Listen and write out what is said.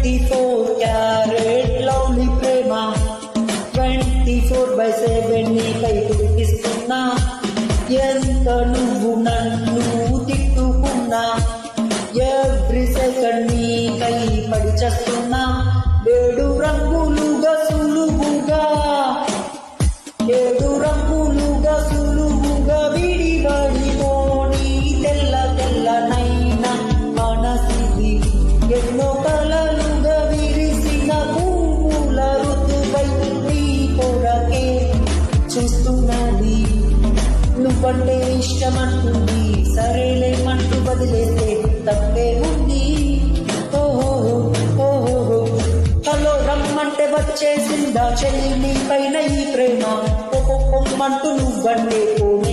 24 carrot lovely ప్రేమ 24/7 నీకై కురిపిస్తున్నా ఎంత నువ్వు నన్ను తిట్టుకున్నా ఎవ్రీ సెకండ్ నీకై పడి చేస్తున్నా 7 రంగులుగా సులువుగా 7 రంగులుగా సులువుగా విడివడిపోని తెల్ల తెల్లనైనా మనసిది ఎన్నో కలలుగా విరిసిన పువ్వుల ఋతువై నీ కొరకే చూస్తున్నది నువ్వంటే ఇష్టమంటుంది సరేలేమంటూ వదిలేస్తే తప్పే ఉంది హలో రమ్మంటే వచ్చేసిందా చెల్లి నీ పైన ఈ ప్రేమ పొమ్మంటూ నువ్వంటే పోనే